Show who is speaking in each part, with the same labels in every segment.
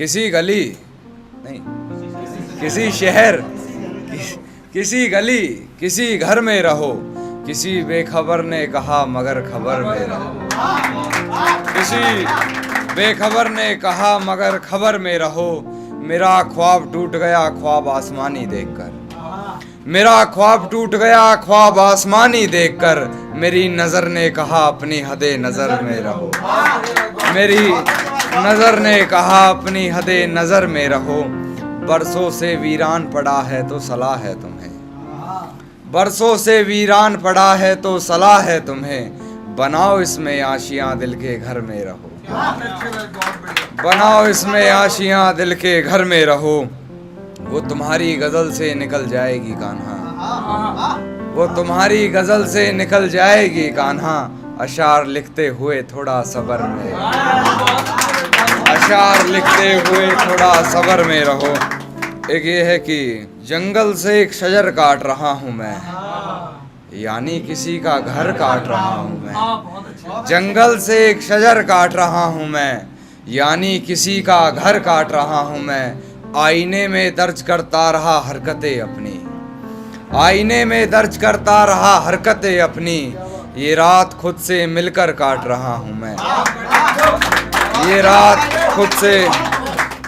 Speaker 1: किसी गली नहीं, किसी शहर, किसी गली, किसी घर में रहो, किसी बेखबर ने कहा मगर खबर में रहो। किसी बेखबर ने कहा मगर खबर में रहो। मेरा ख्वाब टूट गया ख्वाब आसमानी देखकर, मेरा ख्वाब टूट गया ख्वाब आसमानी देखकर। मेरी नज़र ने कहा अपनी हदे नज़र में रहो, मेरी नज़र ने कहा अपनी हदे नज़र में रहो। बरसों से वीरान पड़ा है तो सलाह है तुम्हें, बरसों से वीरान पड़ा है तो सलाह है तुम्हें। बनाओ इसमें आशियाँ दिल के घर में रहो, बनाओ इसमें आशियाँ दिल के घर में रहो। वो तुम्हारी गजल से निकल जाएगी कान्हा, वो तुम्हारी गजल से निकल जाएगी कान्हा। अशार लिखते हुए थोड़ा सब्र में, अशार लिखते हुए थोड़ा सब्र में रहो। एक ये है कि जंगल से एक शजर काट रहा हूँ मैं, यानी किसी का घर काट रहा हूँ मैं। जंगल से एक शजर काट रहा हूँ मैं, यानी किसी का घर काट रहा हूँ मैं। आईने में दर्ज करता रहा हरकतें अपनी, आईने में दर्ज करता रहा हरकतें अपनी। ये रात खुद से मिलकर काट रहा हूँ मैं, ये रात खुद से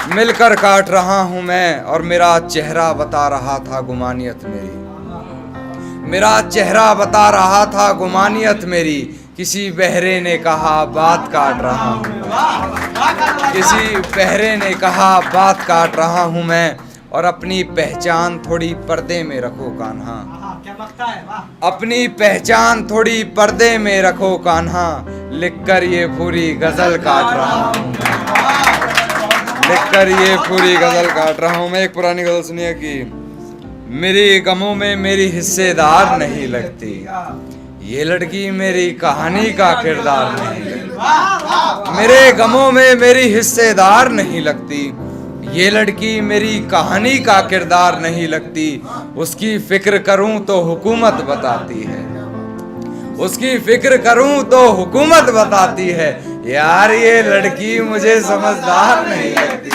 Speaker 1: मिलकर काट रहा हूँ मैं। और मेरा चेहरा बता रहा था गुमानियत मेरी, मेरा चेहरा बता रहा था गुमानियत मेरी। किसी बहरे ने कहा बात काट रहा हूँ मैं, किसी बहरे ने कहा बात काट रहा हूँ मैं। और अपनी पहचान थोड़ी पर्दे में रखो कान्हा, अपनी पहचान थोड़ी पर्दे में रखो कान्हा। लिखकर ये पूरी गजल काट रहा हूँ मैं, लिखकर ये पूरी गजल काट रहा हूँ मैं। एक पुरानी गजल सुनिए कि मेरी गमों में मेरी हिस्सेदार नहीं लगती, ये लड़की मेरी कहानी का किरदार नहीं लगती। मेरे गमों में मेरी हिस्सेदार नहीं लगती, ये लड़की मेरी कहानी का किरदार नहीं लगती। उसकी फिक्र करूं तो हुकूमत बताती है, उसकी फिक्र करूं तो हुकूमत बताती है। यार ये लड़की मुझे समझदार नहीं लगती,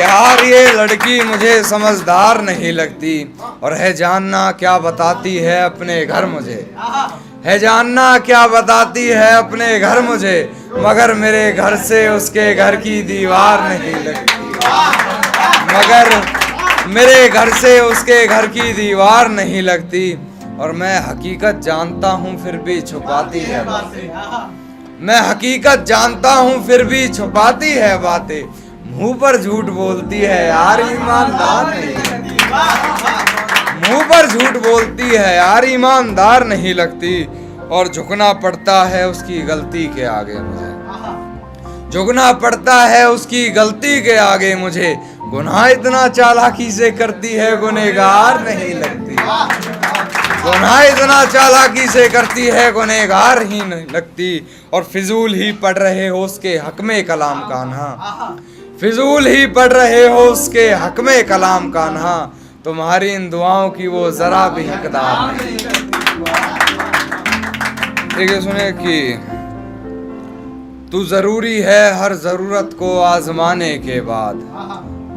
Speaker 1: यार ये लड़की मुझे समझदार नहीं लगती। और है जानना क्या बताती है अपने घर मुझे, है जानना क्या बताती है अपने घर मुझे। मगर मेरे घर से उसके घर की दीवार नहीं लगती, मगर मेरे घर से उसके घर की दीवार नहीं लगती। और मैं हकीकत जानता हूँ फिर भी छुपाती है बातें, मैं हकीकत जानता हूँ फिर भी छुपाती है बातें। मुंह पर झूठ बोलती है यार ईमानदार नहीं लगती, मुंह पर झूठ बोलती है यार ईमानदार नहीं लगती। और झुकना पड़ता है उसकी गलती के आगे मुझे, झुकना पड़ता है उसकी गलती के आगे मुझे। गुनाह इतना चालाकी से करती है गुनहगार नहीं लगती, गुनाह इतना चालाकी से करती है गुनहगार ही नहीं लगती। और फिजूल ही पढ़ रहे हो उसके हक में कलाम कान्हा, फिजूल ही पढ़ रहे हो उसके हक में कलाम कान्हा। तुम्हारी इन दुआओं की वो जरा भी हकदार नहीं। देखिए सुने कि तू जरूरी है हर जरूरत को आजमाने के बाद,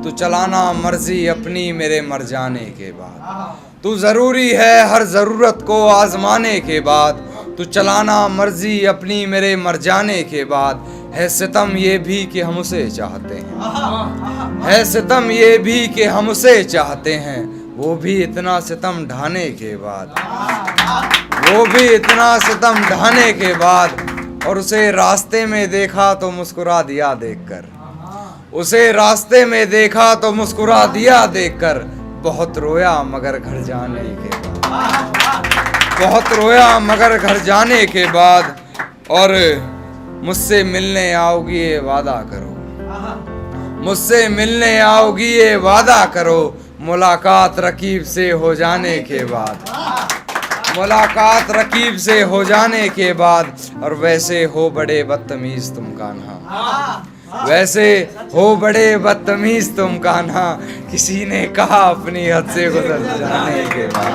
Speaker 1: तू चलाना मर्जी अपनी मेरे मर जाने के बाद। तू जरूरी है हर जरूरत को आजमाने के बाद, तू चलाना मर्जी अपनी मेरे मर जाने के बाद। है सितम ये भी कि हम उसे चाहते हैं, है सितम ये भी कि हम उसे चाहते हैं। वो भी इतना सितम ढाने के बाद, वो भी इतना सितम ढाने के बाद। और उसे रास्ते में देखा तो मुस्कुरा दिया देखकर, उसे रास्ते में देखा तो मुस्कुरा दिया देखकर। बहुत रोया मगर घर जाने के बाद, बहुत रोया मगर घर जाने के बाद। और मुझसे मिलने आओगी ये वादा करो, मुझसे मिलने आओगी ये वादा करो। मुलाकात रकीब से हो जाने के बाद, मुलाकात रकीब से हो जाने के बाद। और वैसे हो बड़े बदतमीज तुम कान्हा, वैसे हो बड़े बदतमीज तुम कान्हा। किसी ने कहा अपनी हद से गुजर जाने के बाद।